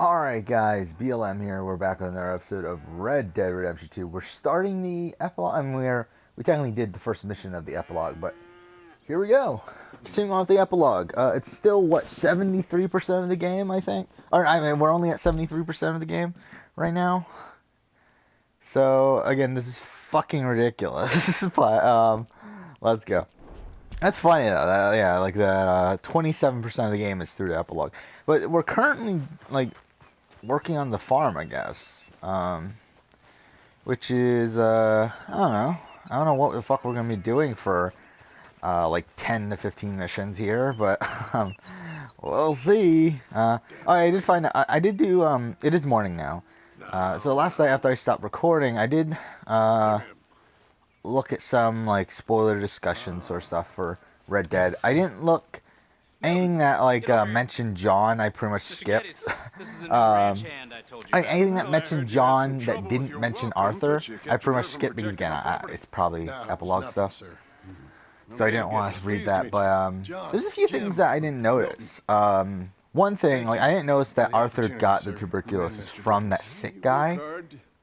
Alright guys, BLM here. We're back with another episode of Red Dead Redemption 2. We're starting the epilogue. I mean, we technically did the first mission of the epilogue, but here we go. Continuing on with the epilogue. It's still, what, 73% of the game, I think? Or, I mean, we're only at 73% of the game right now. So, again, this is fucking ridiculous. But, let's go. That's funny though. Yeah, like that. 27% of the game is through the epilogue, but we're currently like working on the farm, I guess. Which is I don't know. I don't know what the fuck we're gonna be doing for like 10 to 15 missions here, but we'll see. Oh, I did find I did do it is morning now. So last night after I stopped recording, I did look at some like spoiler discussion sort of stuff for Red Dead. I didn't look anything that like mentioned John. I pretty much skipped. Anything that mentioned John that didn't mention Arthur, I pretty much skipped because again, it's probably epilogue stuff. So I didn't want to read that. But there's a few things that I didn't notice. One thing, like I didn't notice that Arthur got the tuberculosis from that sick guy.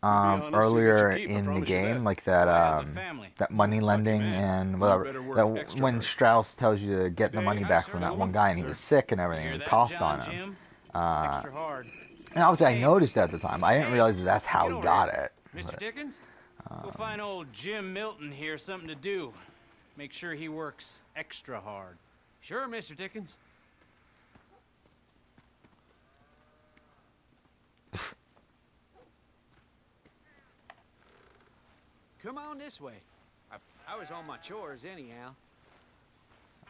Earlier in the game, like that money lending and whatever. That when Strauss tells you to get the money back from that one guy and he was sick and everything and he coughed on him. And obviously I noticed at the time. I didn't realize that's how he got it. Mr. Dickens, we'll find old Jim Milton here something to do. Make sure he works extra hard. Sure, Mr. Dickens. Come on this way. I was on my chores anyhow.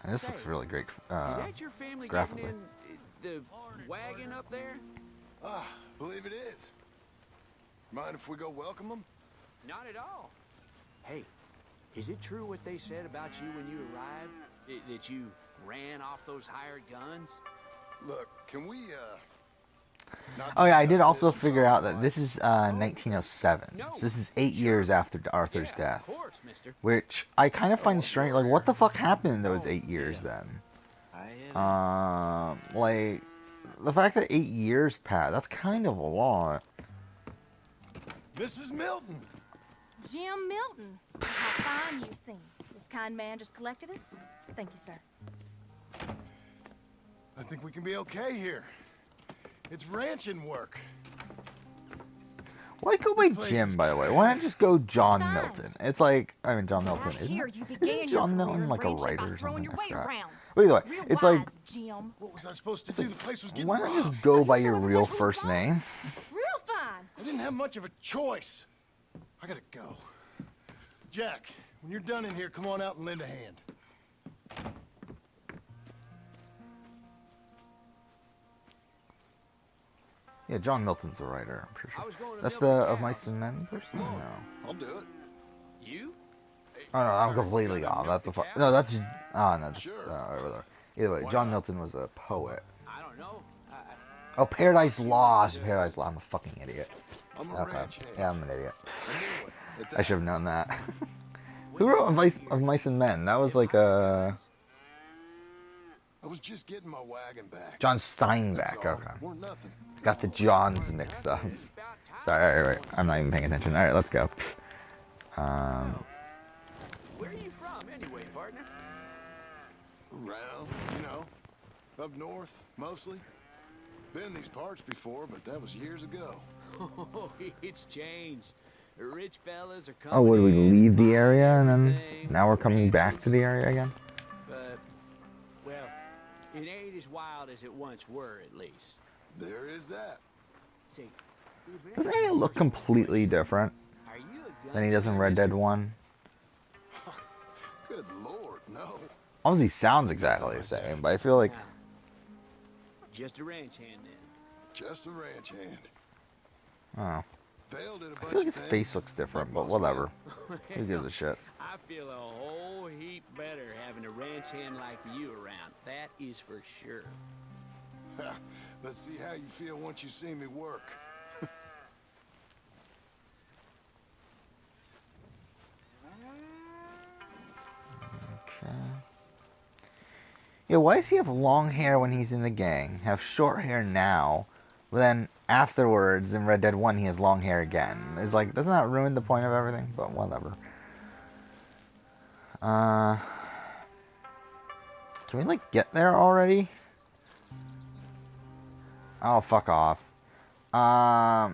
And this looks really great. Is that your family graphically. getting in the wagon up there? Believe it is. Mind if we go welcome them? Not at all. Hey, is it true what they said about you when you arrived? That you ran off those hired guns? Look, can we, Oh yeah, I did also figure out that this is 1907. So this is 8 years after Arthur's death. Of course, mister. Which I kind of find strange. Like, what the fuck happened in those 8 years then? Like, the fact that 8 years passed, that's kind of a lot. Mrs. Milton! Jim Milton. How fine you seem. This kind man just collected us. Thank you, sir. I think we can be okay here. It's ranching work. Why go by Jim, by the way? Why not just go John Milton? It's like, I mean, John Milton, I hear you began isn't John your Milton career like a ranching writer by or throwing something? your I weight forgot. around. But either way, Real it's like, wise, Jim. What was I supposed to do? The place was getting why not robbed. just go by your Sounds real like who's first boss? name? Real fine. I didn't have much of a choice. I gotta go. Jack, when you're done in here, come on out and lend a hand. Yeah, John Milton's a writer, I'm pretty I was sure. going to That's milk the a Of cow. Mice and Men person? Come on, No. I'll do it. You? Oh no, I'm completely off. That's the fuck. No, that's. Oh no, that's, Sure. over there. Either way, Why John not? Milton was a poet. I don't know. Oh, Paradise Lost. Paradise Lost. I'm a fucking idiot. I'm a ranch hand. Yeah, I'm an idiot. I knew it. At I that. should have known that. Who wrote Of Mice and Men? That was like I was just getting my wagon back. John That's Steinbeck. all. Okay. Weren't nothing. Got the Johns mixed up. Sorry, alright, I'm not even paying attention. Alright, let's go. Where are you from anyway, partner? Around, you know. Up north, mostly. Been in these parts before, but that was years ago. Oh, it's changed. The rich fellas are coming Oh, would we in, leave the area and then everything, now we're coming back ranches, to the area again? But, well, it ain't as wild as it once were, at least. There is that. See, if Doesn't ain't he look completely different are you a than he does in Red Dead 1? Good lord, no. Obviously, he sounds exactly the same, but I feel like. Just a ranch hand then. Just a ranch hand. Oh. Failed at a I bunch feel like of his things, face looks different, like but most whatever. Who gives a shit? I feel a whole heap better having a ranch hand like you around. That is for sure. men. Let's see how you feel once you see me work. Okay. Yeah, why does he have long hair when he's in the gang? Have short hair now, But then afterwards, in Red Dead 1, he has long hair again. It's like, doesn't that ruin the point of everything? But whatever. Can we, like, get there already? Oh, fuck off. Yeah,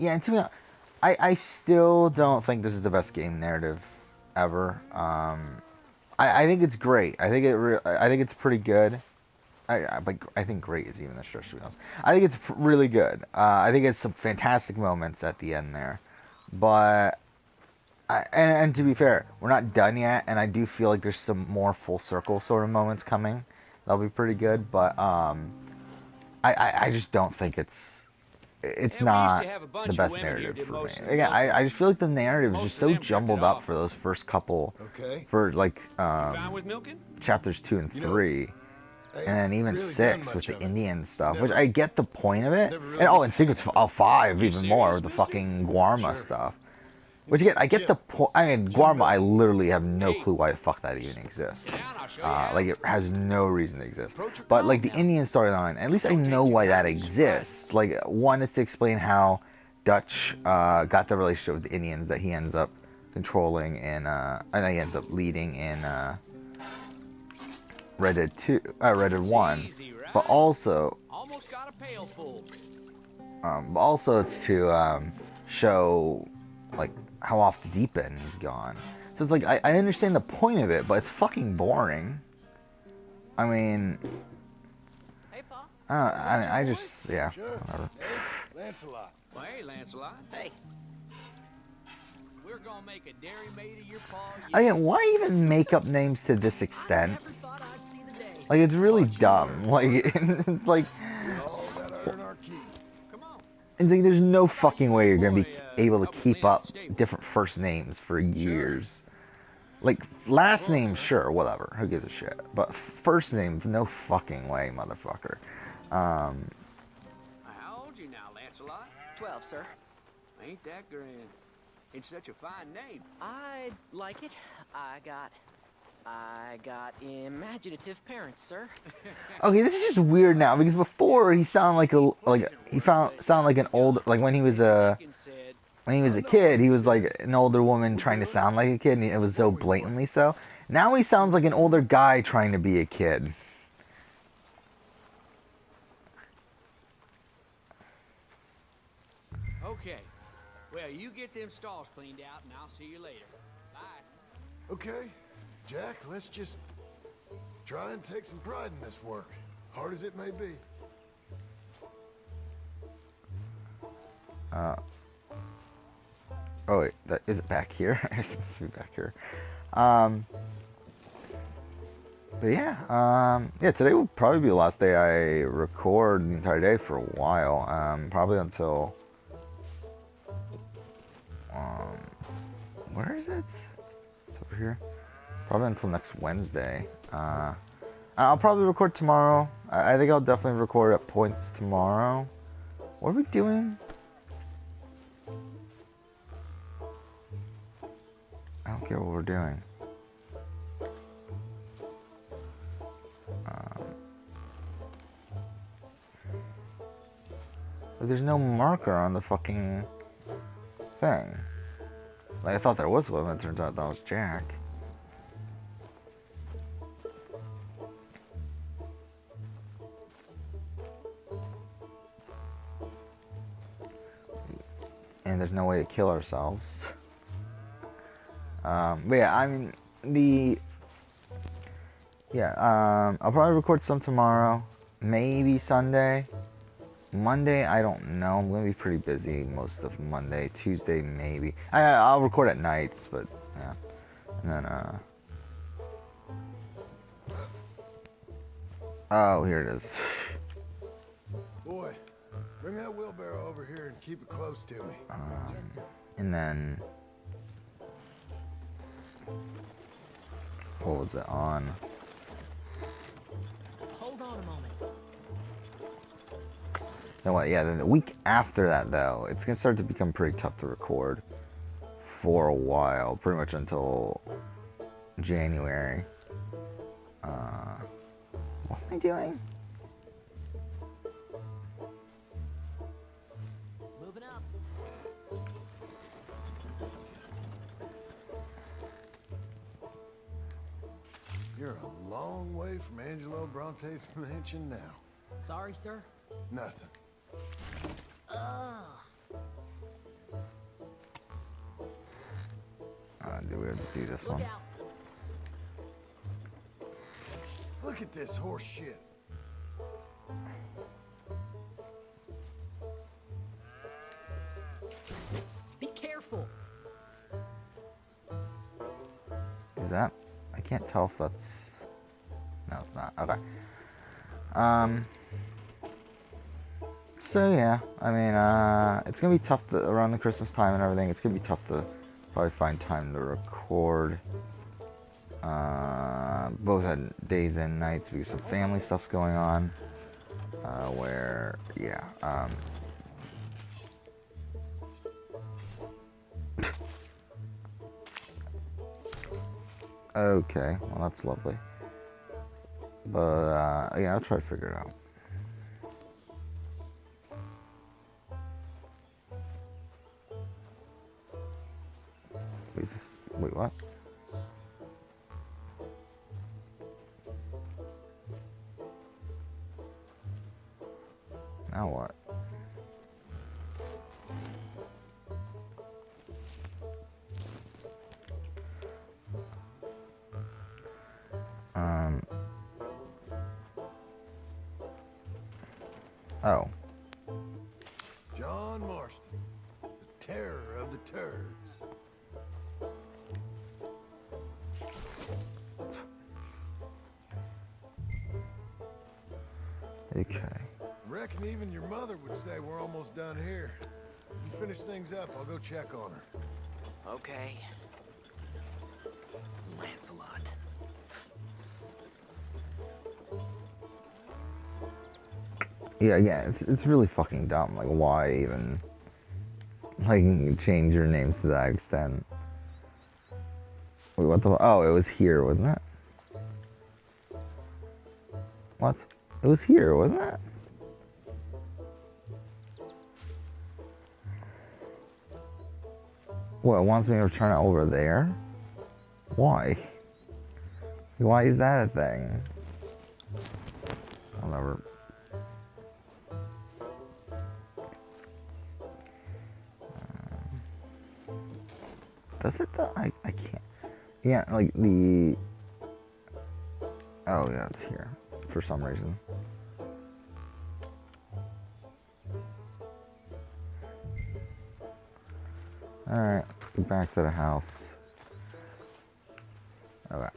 and to be honest, I still don't think this is the best game narrative ever. I think it's great. I think I think it's pretty good. I think great is even a stretch to be honest. I think it's really good. I think it's some fantastic moments at the end there, but and to be fair, we're not done yet, and I do feel like there's some more full circle sort of moments coming. That'll be pretty good, but I just don't think it's And we used not to have a the bunch of best women here narrative did for me. most of the Again, milking. I just feel like the narrative is Most just of so them drifted jumbled up off. for those first couple, Okay. for like You fine with milking? chapters 2 and You know, 3. I ain't And then even really 6 done with much the of it. Indian stuff, which Never- I get the point of it. never really And oh, been and Secrets into it. 5 You even more serious, with the mister? fucking Guarma Sure. stuff. Which again, I get Jim. the point. I mean, Jim Guarma, I Milton. literally have no Hey. clue why the fuck that even exists. Sit down, I'll show you how. Like it has no reason to exist. Approach your But like calm the now. Indian storyline, at least I Don't take know too why that kindly to surprises. exists. Like one is to explain how Dutch got the relationship with the Indians that he ends up controlling and he ends up leading in Red Dead 2, Red Dead 1. Easy, right? But also Almost got a pail full. but also it's to show like how off the deep end he's gone. So it's like I understand the point of it, but it's fucking boring. I mean, Hey, Pa. I just yeah, Sure. whatever. Hey, Lancelot. Well, hey, Lancelot. Hey. We're gonna make a dairy maid of your paw. Again, why even make up names to this extent? Like it's really dumb. Like it's like We all gotta earn our keep. Come on. it's like there's no fucking way you're gonna be Boy, able to help keep clean out up the stable. different first names for years. Like last Well, name, sir. sure, whatever. Who gives a shit? But first name, no fucking way, motherfucker. How old you now, Lancelot? 12, sir. Ain't that grand? It's such a fine name. I like it. I got imaginative parents, sir. Okay, this is just weird now because before he sounded like sounded like an old like when he was a kid he was like an older woman trying to sound like a kid and it was so blatantly so. Now he sounds like an older guy trying to be a kid. Okay. Well, you get them stalls cleaned out, and I'll see you later. Bye. Okay, Jack, let's just try and take some pride in this work, hard as it may be. Oh wait, that is it back here? I think it's be back here. But yeah, yeah, today will probably be the last day I record the entire day for a while. Probably until where is it? It's over here. Probably until next Wednesday. I'll probably record tomorrow. I think I'll definitely record at points tomorrow. What are we doing? I don't get what we're doing. But there's no marker on the fucking thing. Like, I thought there was one, but it turns out that was Jack. And there's no way to kill ourselves. But yeah, I mean, I'll probably record some tomorrow, maybe Sunday. Monday, I don't know. I'm gonna be pretty busy most of Monday. Tuesday, maybe. I'll record at nights, but yeah. And then, oh, here it is. Boy, bring that wheelbarrow over here and keep it close to me. And then, what was it on? Hold on a moment. Then what? Yeah, then the week after that, though, it's gonna start to become pretty tough to record for a while, pretty much until January. What am I doing? You're a long way from Angelo Bronte's mansion now. Sorry, sir. Nothing. Do we have to do this Look one? out. Look at this horse shit. Be careful. Is that? I can't tell if that's. No, it's not. Okay. So yeah, I mean, it's gonna be tough around the Christmas time and everything. It's gonna be tough to probably find time to record. Both at days and nights because some family stuff's going on. Where, yeah, okay, well that's lovely. But, yeah, I'll try to figure it out. Wait, what? Now what? Oh. John Marston, the terror of the turds. Okay. Reckon even your mother would say we're almost done here. You finish things up, I'll go check on her. Okay. Lancelot. Yeah, it's really fucking dumb. Like, why even, like, change your names to that extent? Wait, what the, oh, it was here, wasn't it? What? It was here, wasn't it? What, it wants me to turn it over there? Why? Why is that a thing? I'll never... Does it though? I can't. Yeah, like the... Oh yeah, it's here. For some reason. Alright, let's go back to the house. Okay.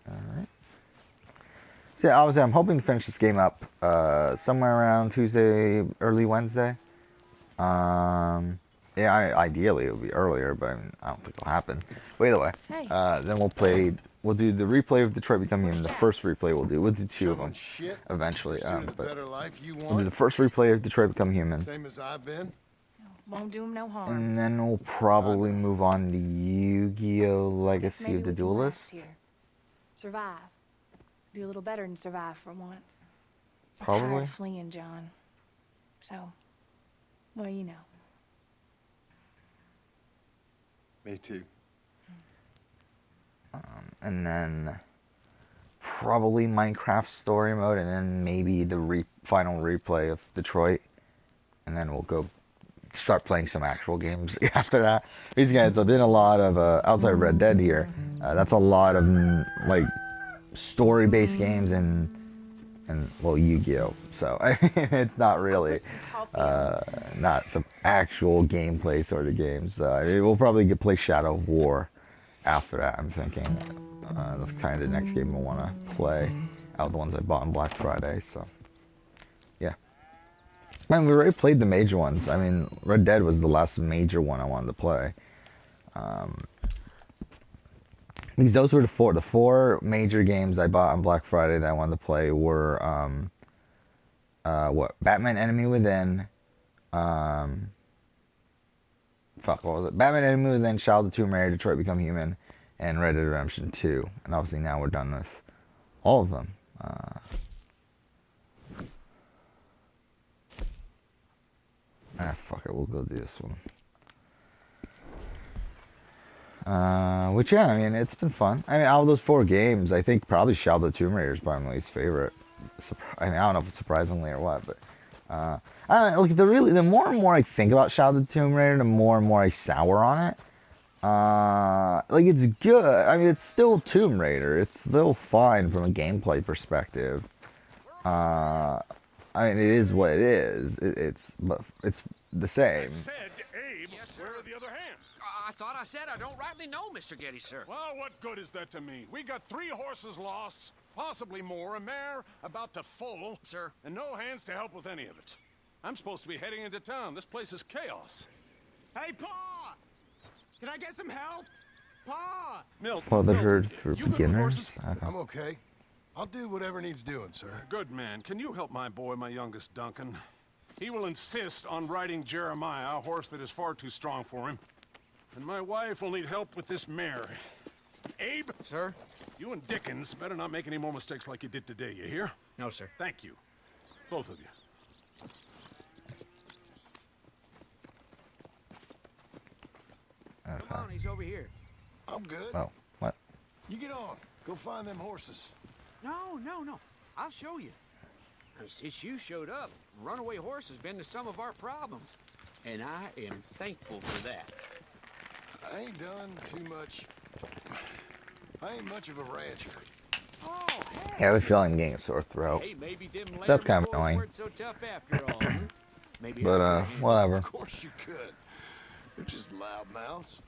Alright. So yeah, obviously I'm hoping to finish this game up somewhere around Tuesday, early Wednesday. Yeah, ideally it would be earlier, but I mean, I don't think it'll happen. But either way, Hey. then we'll do the replay of Detroit Become Human. The first replay we'll do two of them Shoveling shit. eventually. Pursuit of the But better life you we'll do want. the first replay of Detroit Become Human, Same as I've been. Won't do him no harm. and then we'll probably move on to Yu-Gi-Oh! Guess Legacy maybe of the we can Duelist. last here. Survive. Do a little better than survive for once. I'm Probably. tired of fleeing, John. So, well, you know. Me too. And then probably Minecraft story mode, and then maybe the final replay of Detroit, and then we'll go start playing some actual games after that. These guys, there's been a lot of outside of Red Dead here. That's a lot of like story-based games and well, Yu-Gi-Oh. So I mean, it's not really not some actual gameplay sort of games. We'll probably play Shadow of War after that. I'm thinking that's kind of the next game I want to play out of the ones I bought on Black Friday. So yeah, man, we already played the major ones. I mean, Red Dead was the last major one I wanted to play. Because those were the four major games I bought on Black Friday that I wanted to play were what? Batman Enemy Within, what was it? Batman Enemy Within, Child of the Tomb Raider, Detroit Become Human, and Red Dead Redemption 2. And obviously now we're done with all of them. Ah, fuck it, we'll go do this one. Which, yeah, I mean, it's been fun. I mean, out of those 4 games, I think probably Shadow of the Tomb Raider is probably my least favorite. I mean, I don't know if it's surprisingly or what, but, I don't know, like, the more and more I think about Shadow of the Tomb Raider, the more and more I sour on it. Like, it's good. I mean, it's still Tomb Raider. It's still fine from a gameplay perspective. I mean, it is what it is. But it's the same. Said Abe, where are the other hands? I thought I said I don't rightly know, Mr. Getty, sir. Well, what good is that to me? We got 3 horses lost, possibly more, a mare about to foal, Sir. and no hands to help with any of it. I'm supposed to be heading into town. This place is chaos. Hey, Pa! Can I get some help? Pa! Fatherhood for you good with beginners. horses? I'm okay. I'll do whatever needs doing, sir. Good man. Can you help my boy, my youngest Duncan? He will insist on riding Jeremiah, a horse that is far too strong for him. And my wife will need help with this mare. Abe? Sir? You and Dickens better not make any more mistakes like you did today, you hear? No, sir. Thank you. Both of you. Come on, he's over here. I'm good. Oh, what? You get on. Go find them horses. No. I'll show you. Since you showed up, runaway horse has been to some of our problems. And I am thankful for that. I ain't done too much. I ain't much of a rancher. Oh, I have a feeling I'm getting a sore throat. hey, maybe them That's kind of boys annoying. weren't so tough after all. Huh? Maybe But, I could- whatever. Of course you could. They're just loud mouths.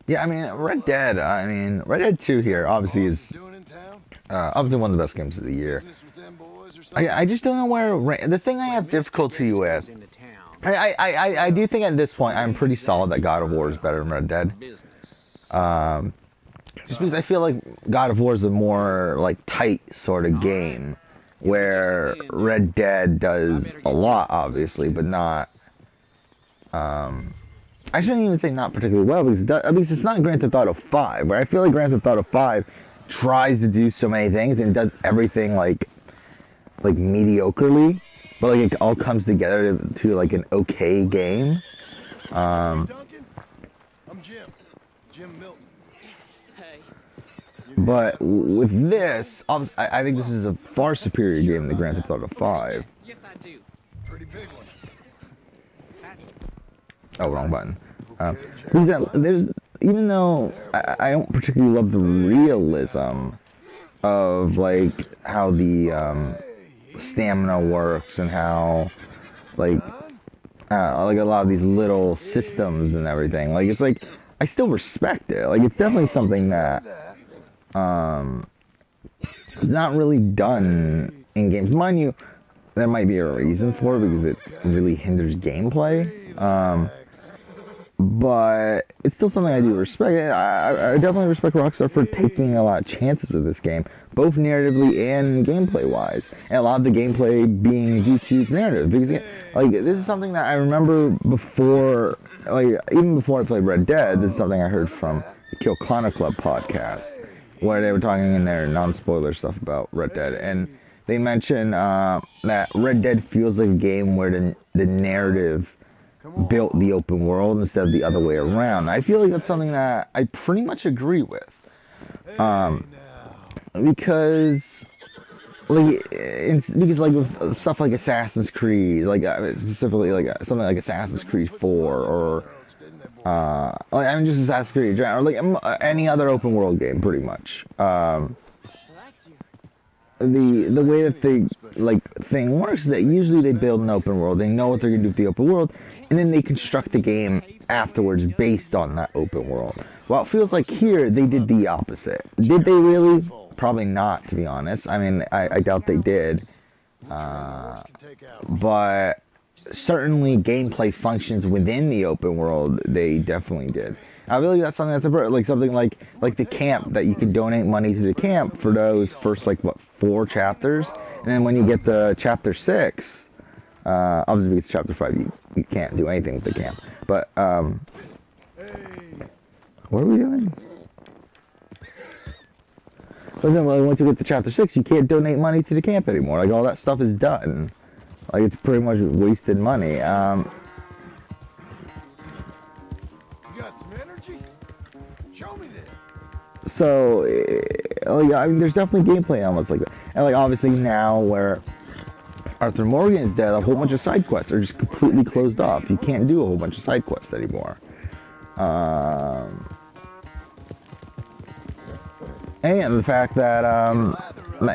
Yeah, I mean, Red Dead 2 here obviously is Doing in town? obviously one of the best games of the year. Business with them boys or something? I just don't know where the thing I have difficulty with. Into town. I do think at this point I'm pretty solid that God of War is better than Red Dead. Business. Just because I feel like God of War is a more like tight sort of game, where Red Dead does a lot obviously, but not. I shouldn't even say not particularly well, because at least it's not Grand Theft Auto 5, where I feel like Grand Theft Auto 5 tries to do so many things and does everything like mediocrely, but like it all comes together to like an okay game. Duncan? I'm Jim Milton. Hey. But with this, I think this is a far superior game than Grand Theft Auto 5. Yes, I do. Pretty big one. Oh, wrong button. There's even though I don't particularly love the realism of like how the stamina works and how like a lot of these little systems and everything. Like it's like I still respect it. Like it's definitely something that is not really done in games. Mind you, there might be a reason for it because it really hinders gameplay. But it's still something I do respect. I definitely respect Rockstar for taking a lot of chances with this game, both narratively and gameplay-wise. And a lot of the gameplay being due to its narrative. Because, like, this is something that I remember before, like, even before I played Red Dead, this is something I heard from the Kill Connor Club podcast, where they were talking in their non-spoiler stuff about Red Dead. And they mentioned that Red Dead feels like a game where the narrative built the open world instead of the other way around. I feel like that's something that I pretty much agree with. Because with stuff like Assassin's Creed, like specifically like something like Assassin's Creed 4 or just Assassin's Creed or like any other open world game, pretty much. The way that thing works is that usually they build an open world, they know what they're gonna do with the open world, and then they construct the game afterwards based on that open world. Well, it feels like here they did the opposite. Did they really? Probably not, to be honest. I mean, I doubt they did. But certainly gameplay functions within the open world, they definitely did. I feel like that's something that's like something like the camp, that you can donate money to the camp for those first 4 chapters, and then when you get to chapter 6, obviously it's chapter 5, you can't do anything with the camp. But what are we doing? But then once you get to chapter 6, you can't donate money to the camp anymore. Like all that stuff is done. Like, it's pretty much wasted money. You got some energy? Show me that. So, like, I mean, there's definitely gameplay elements like that. And, like, obviously now where Arthur Morgan is dead, a whole bunch of side quests are just completely closed off. You can't do a whole bunch of side quests anymore. And the fact that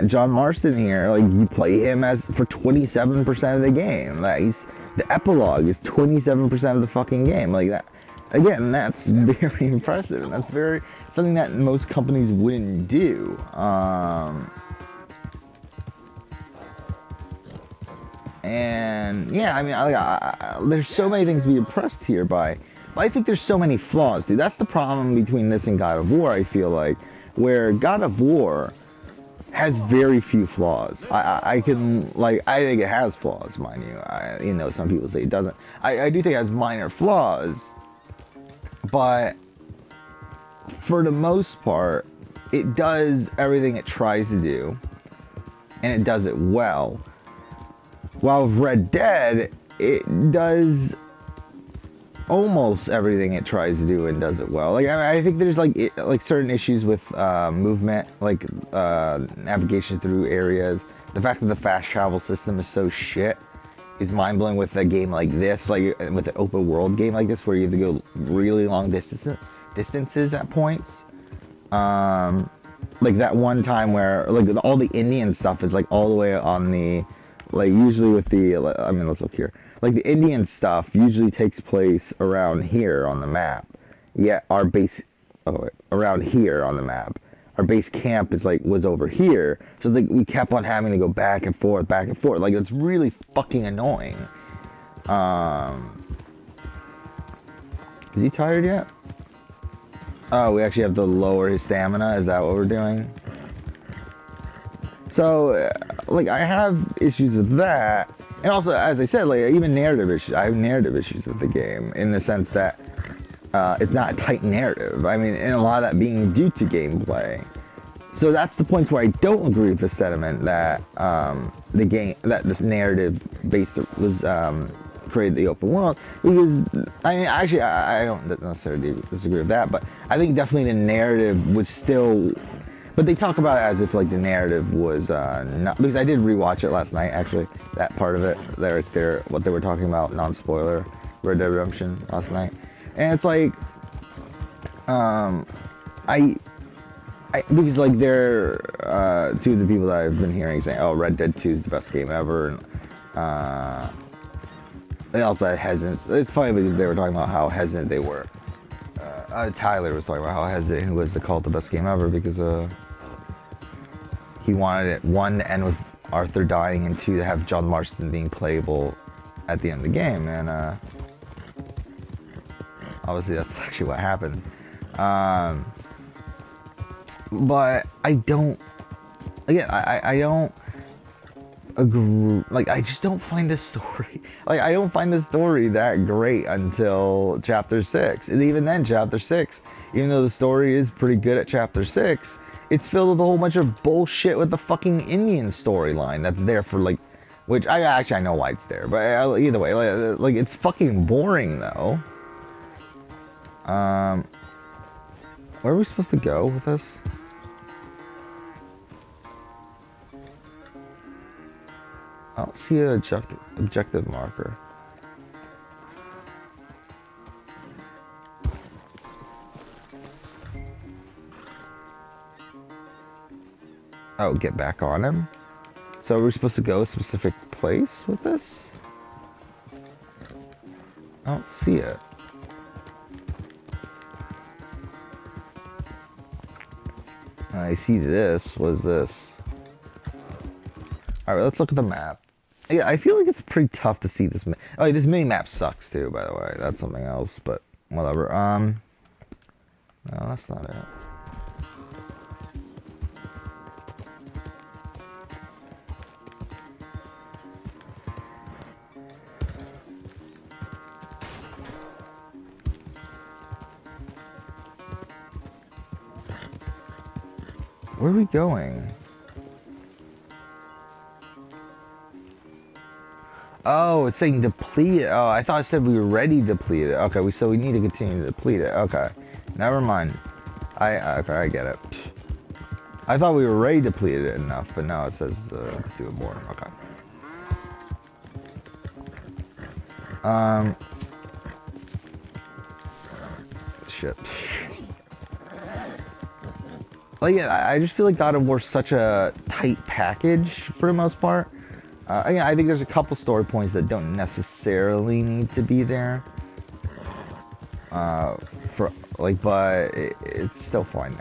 John Marston here, like, you play him as for 27% of the game. Like, the epilogue is 27% of the fucking game. Like that, again, that's very impressive. And that's very something that most companies wouldn't do. And yeah, I mean, there's so many things to be impressed here by. But I think there's so many flaws, dude. That's the problem between this and God of War, I feel like. Where God of War has very few flaws. I think it has flaws, mind you. Some people say it doesn't. I do think it has minor flaws. But for the most part, it does everything it tries to do. And it does it well. While with Red Dead, it does almost everything it tries to do and does it well. Like, I think there's like certain issues with movement, like navigation through areas. The fact that the fast travel system is so shit is mind-blowing with a game like this, like with an open world game like this, where you have to go really long distances at points. Like that one time where like all the Indian stuff is like all the way on the, like usually with the, I mean, let's look here. Like the Indian stuff usually takes place around here on the map. Yet our base, around here on the map. Our base camp was over here. So like we kept on having to go back and forth. Like it's really fucking annoying. Is he tired yet? Oh, we actually have to lower his stamina. Is that what we're doing? So, like, I have issues with that. And also, as I said, like, even narrative issues. I have narrative issues with the game in the sense that it's not a tight narrative. I mean, and a lot of that being due to gameplay. So that's the points where I don't agree with the sentiment that this narrative based was created the open world. Because I mean, actually, I don't necessarily disagree with that, but I think definitely the narrative was still. But they talk about it as if like the narrative was not, because I did rewatch it last night actually, that part of it there what they were talking about, non-spoiler, Red Dead Redemption last night, and it's like because like they're two of the people that I've been hearing saying, oh, Red Dead 2 is the best game ever, and they also had hesitant. It's funny because they were talking about how hesitant they were. Tyler was talking about how hesitant he was to call it the best game ever because he wanted it, 1, to end with Arthur dying, and 2, to have John Marston being playable at the end of the game, and obviously that's actually what happened. But I don't, again, I don't agree, like, I just don't find this story, like, I don't find this story that great until Chapter 6, and even then, Chapter 6, even though the story is pretty good at Chapter 6, it's filled with a whole bunch of bullshit with the fucking Indian storyline that's there for, like, which, I know why it's there, but either way, like, it's fucking boring, though. Where are we supposed to go with this? I don't see an objective marker. Oh, get back on him? So we're supposed to go a specific place with this? I don't see it. I see this. What is this? Alright, let's look at the map. Yeah, I feel like it's pretty tough to see this. Oh, this mini map sucks too, by the way. That's something else, but whatever. No, that's not it. Where are we going? Oh, it's saying deplete it. Oh, I thought it said we were ready to deplete it. Okay, so we need to continue to deplete it. Okay, never mind. Okay, I get it. I thought we were ready to deplete it enough, but now it says do it more. Okay. Shit. Like, yeah, I just feel like God of War's such a tight package for the most part. Again, I think there's a couple story points that don't necessarily need to be there. But it's still fine.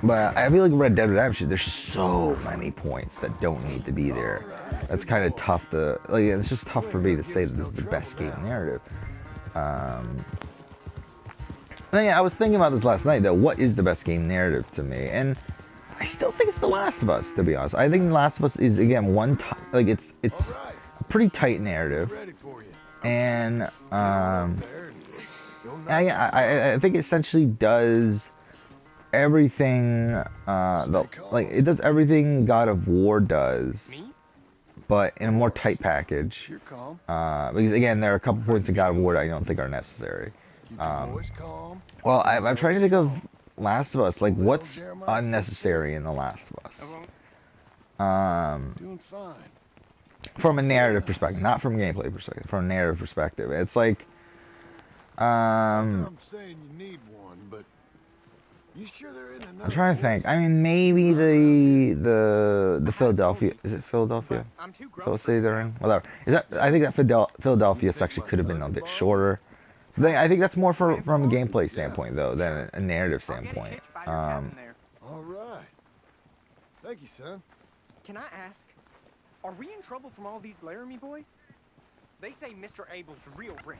But I feel like Red Dead Redemption, there's so many points that don't need to be there. That's kind of tough to, like, it's just tough for me to say that this is the best game narrative. Yeah, I was thinking about this last night, though. What is the best game narrative to me? And I still think it's The Last of Us, to be honest. I think The Last of Us is, again, it's a pretty tight narrative. And, I think it essentially does everything, it does everything God of War does, but in a more tight package. Because, again, there are a couple points in God of War that I don't think are necessary. Well, I'm trying to think of Last of Us, like, what's unnecessary in The Last of Us? Doing fine. From a narrative perspective, not from a gameplay perspective, from a narrative perspective. It's like, I'm saying you need one, but you sure there isn't another? I'm trying to think. I mean, maybe the Philadelphia, is it Philadelphia? I'm too Phil grown. City they're in? Whatever. I think that Philadelphia section could have been a bit shorter. I think that's more from a gameplay standpoint, though, than a narrative I'll get a standpoint. hitch by your cabin there. All right. Thank you, son. Can I ask, are we in trouble from all these Laramie boys? They say Mr. Abel's real rich,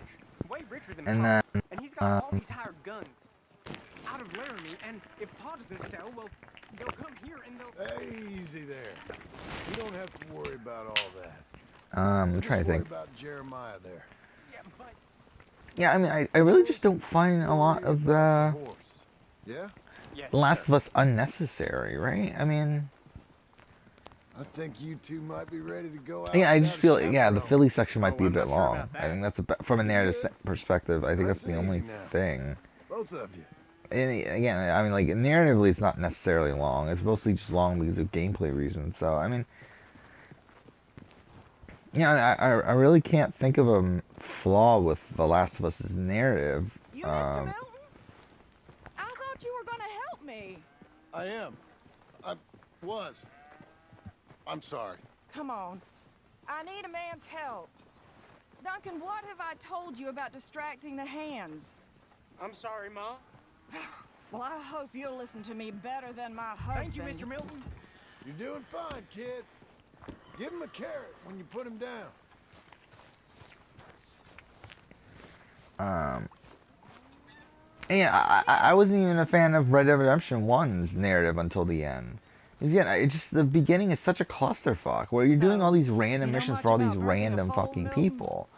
way richer than And Pa, then, and he's got all these hired guns out of Laramie, and if Pa doesn't sell, well, they'll come here and they'll... Easy there. You don't have to worry about all that. I'm trying to Worry think. about Jeremiah there. Yeah, but... Yeah, I mean, I really just don't find a lot of the Horse. Yeah? Yes, Last sir. of Us unnecessary, right? I mean, I think you two might be ready to go out. yeah, I just without feel, a yeah, the chaperone. Philly section might Oh, be a I'm bit not sure long. about I that. think that's from a narrative perspective. I think that's the That's only easy now. thing. Both of you. And again, I mean, like, narratively, it's not necessarily long. It's mostly just long because of gameplay reasons. So, I mean, yeah, I really can't think of a flaw with The Last of Us's narrative. You, Mr. Milton? I thought you were gonna help me. I am. I was. I'm sorry. Come on. I need a man's help. Duncan, what have I told you about distracting the hands? I'm sorry, Ma. Well, I hope you'll listen to me better than my husband. Thank you, Mr. Milton. You're doing fine, kid. Give him a carrot when you put him down. Yeah, I wasn't even a fan of Red Dead Redemption 1's narrative until the end. Because again, it just, the beginning is such a clusterfuck, where you're doing all these random you know missions much for all these about birthing a random foal, fucking Milton? people.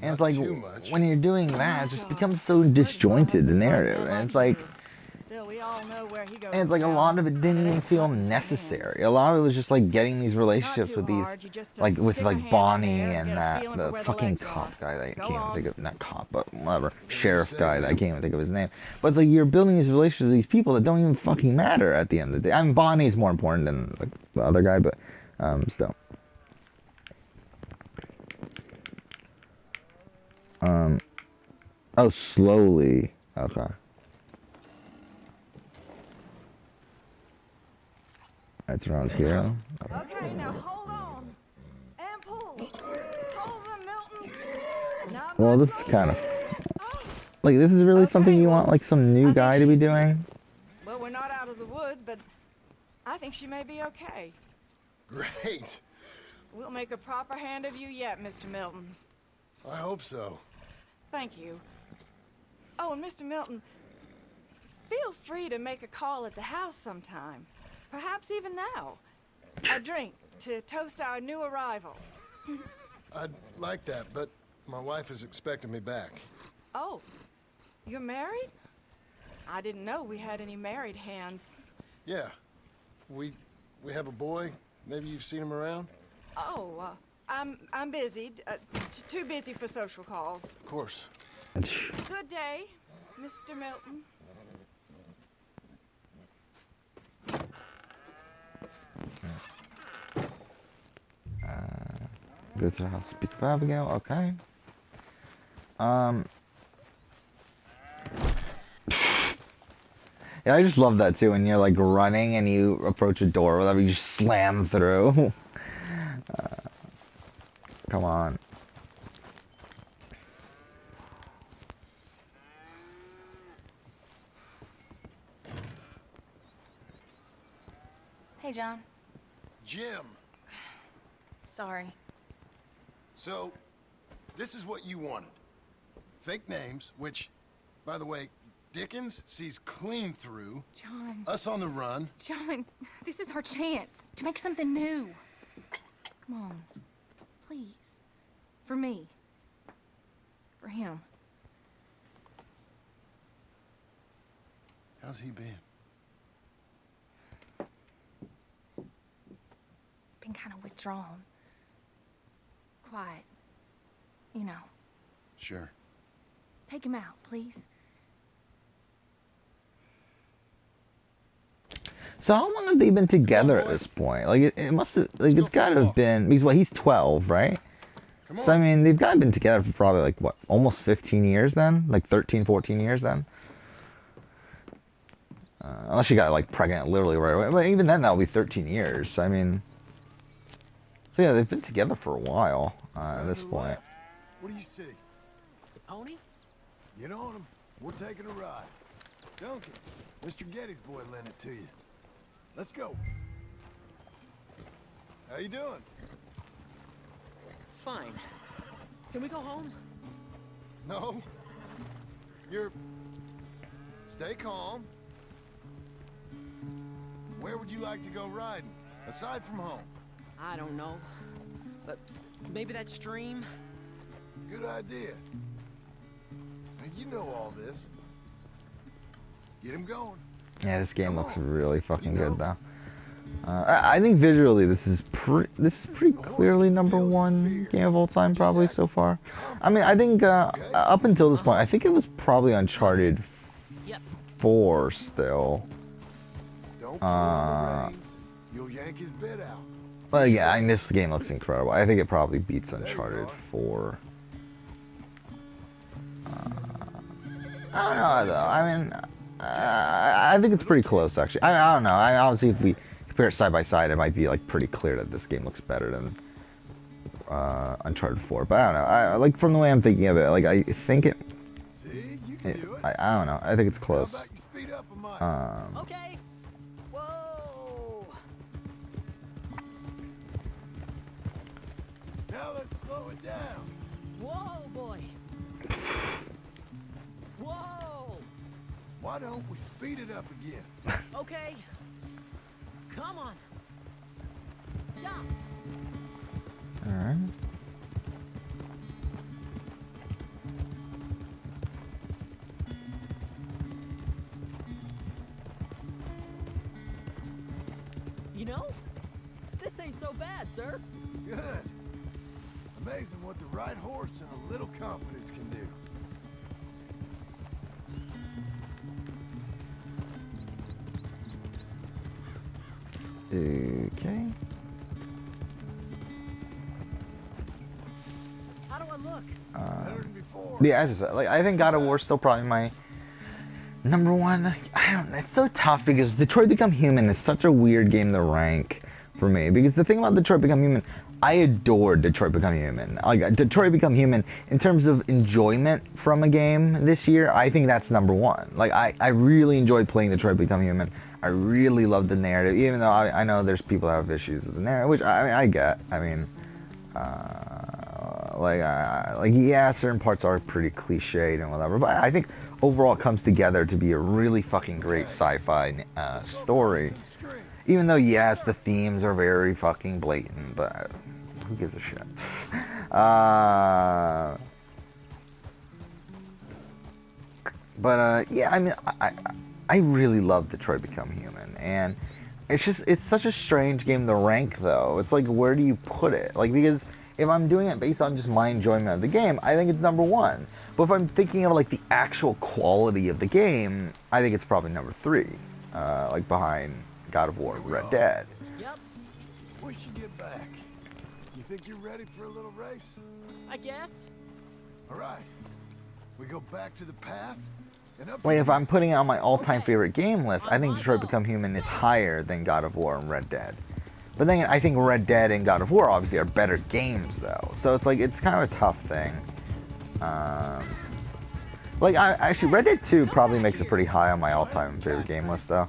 And it's Not like, too much. when you're doing that, it just becomes so disjointed, the narrative. And it's like, Still, we all know where he goes and it's like a now. lot of it didn't It even ain't feel hunting for necessary. hands. A lot of it was just like getting these Not relationships too with these, hard, you just, like with stick a like hand in Bonnie there and get a that feeling for the where the fucking legs cop are. guy that I Go can't even on. think of, not cop, but whatever, sheriff say, guy that I Bill? can't even think of his name. But it's like you're building these relationships with these people that don't even fucking matter at the end of the day. I mean, Bonnie's more important than like, the other guy, but still. Oh, slowly. Okay. That's around here. Okay, now hold on. And pull. Hold them, Milton. Not Well, much this is longer. kind of Oh, like, this is really Okay, something you well, want like some I new think guy to be she's- doing. well, we're not out of the woods, but I think she may be okay. Great. We'll make a proper hand of you yet, Mr. Milton. I hope so. Thank you. Oh, and Mr. Milton, feel free to make a call at the house sometime. Perhaps even now. A drink to toast our new arrival. I'd like that, but my wife is expecting me back. Oh, you're married? I didn't know we had any married hands. Yeah. We have a boy. Maybe you've seen him around? Oh, I'm busy. Too busy for social calls. Of course. Good day, Mr. Milton. Go to the house, speak of Abigail. Okay. Yeah, I just love that too. When you're like running and you approach a door, or whatever, you just slam through. Come on. Hey, John. Jim. Sorry. So, this is what you wanted. Fake names, which, by the way, Dickens sees clean through. John. Us on the run. John, this is our chance to make something new. Come on. Please. For me. For him. How's he been? Been kind of withdrawn. Quiet. You know. Sure. Take him out, please. So how long have they been together at this point? Like it must have, like it's got to have been, because what, he's 12, right? Come on. So I mean, they've got to have been together for probably like what, almost 15 years then? Like 13, 14 years then? Unless she got like pregnant literally right away. But even then, that'll be 13 years. So, I mean, so yeah, they've been together for a while at this point. What do you see? The pony? Get on him. We're taking a ride. Duncan, Mr. Getty's boy lent it to you. Let's go. How you doing? Fine. Can we go home? No. You're... Stay calm. Where would you like to go riding, aside from home? I don't know. But maybe that stream? Good idea. And you know all this. Get him going. Yeah, this game Come looks on. really fucking You know. good though. I think visually this is pretty clearly #1 game of all time probably so far. I mean, I think up until this point, I think it was probably Uncharted Yep. 4 still. Don't pull on the reins. You'll yank his bit out. But yeah, I mean, this game looks incredible. I think it probably beats Uncharted 4. I don't know though. I mean, I think it's pretty close actually. I don't know. I honestly, if we compare it side by side, it might be like pretty clear that this game looks better than Uncharted 4. But I don't know. I like from the way I'm thinking of it. Like I think it. See, you can do it. I don't know. I think it's How close. about you speed up a mile? Okay. Whoa! Now let's slow it down. Whoa, boy! Whoa! Why don't we speed it up again? Okay. Come on. Yeah. All right. You know, this ain't so bad, sir. Good. Amazing what the right horse and a little confidence can do. Okay. How do I look? Better than before. Yeah, as I said, like I think God of War is still probably my #1. I don't know. It's so tough because Detroit Become Human is such a weird game to rank for me. Because the thing about Detroit Become Human, I adored Detroit Become Human. Like Detroit Become Human, in terms of enjoyment from a game this year, I think that's #1. Like I really enjoyed playing Detroit Become Human. I really loved the narrative, even though I know there's people that have issues with the narrative, which I mean I get. I mean, like yeah, certain parts are pretty cliched and whatever, but I think overall it comes together to be a really fucking great sci-fi story. Even though yes, the themes are very fucking blatant, but who gives a shit? Yeah, I mean I really love Detroit Become Human, and it's such a strange game to rank though. It's like, where do you put it? Like, because if I'm doing it based on just my enjoyment of the game, I think it's number one. But if I'm thinking of like the actual quality of the game, I think it's probably number three, like behind God of War, Red Dead. Yep, We should get back. You think you're ready for a little race? I guess. All right. We go back to the path and up to Like, the if I'm putting it on my all-time Okay. favorite game list, I On think my Detroit go. Become Human is higher than God of War and Red Dead. But then I think Red Dead and God of War obviously are better games though. So it's like, it's kind of a tough thing. Like, actually, Red Dead 2 probably makes it pretty high on my all-time favorite game list though.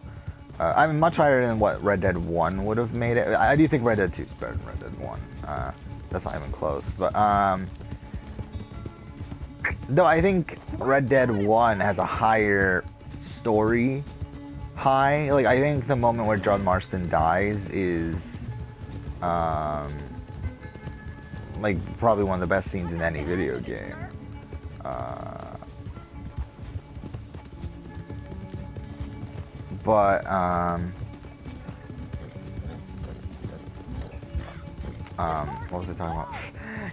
I mean, much higher than what Red Dead 1 would have made it. I do think Red Dead 2 is better than Red Dead 1. That's not even close. But, though I think Red Dead 1 has a higher story high. Like, I think the moment where John Marston dies is, like, probably one of the best scenes in any video game. But, what was I talking about?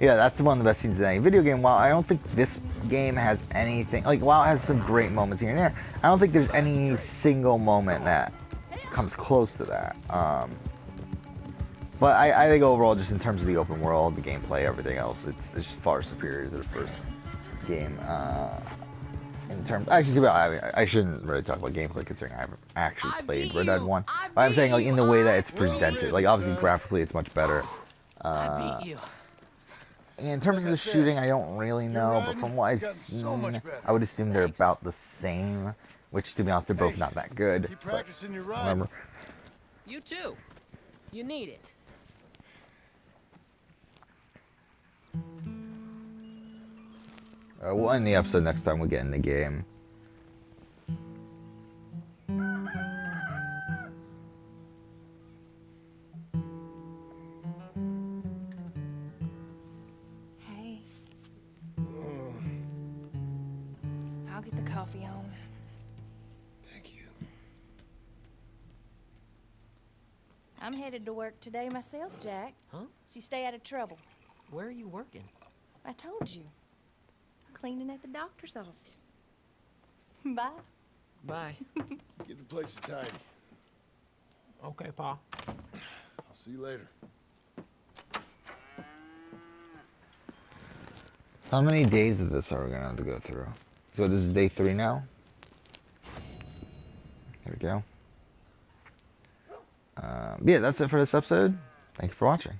Yeah, that's one of the best scenes in any video game. While I don't think this game has anything, like, while it has some great moments here and there, I don't think there's any single moment that comes close to that. But I think overall, just in terms of the open world, the gameplay, everything else, it's far superior to the first game. In terms, actually, I shouldn't really talk about gameplay considering I haven't actually played Red Dead 1. But I'm saying, like, in the way that it's presented, like, obviously graphically it's much better. I beat you. In terms of the shooting, I don't really know, but from what I've gotten so much seen, better. I would assume they're Thanks. about the same. Which, to be honest, they're both Hey, not that good. Keep but practicing your ride. remember, You too. You need it. we'll end the episode next time we get in the game. Hey. I'll get the coffee on. Thank you. I'm headed to work today myself, Jack. Huh? So you stay out of trouble. Where are you working? I told you. Cleaning at the doctor's office. Bye. Bye. Get the place tidy. Okay, Pa. I'll see you later. How many days of this are we gonna have to go through? So this is day 3 now. There we go. Yeah, that's it for this episode. Thank you for watching.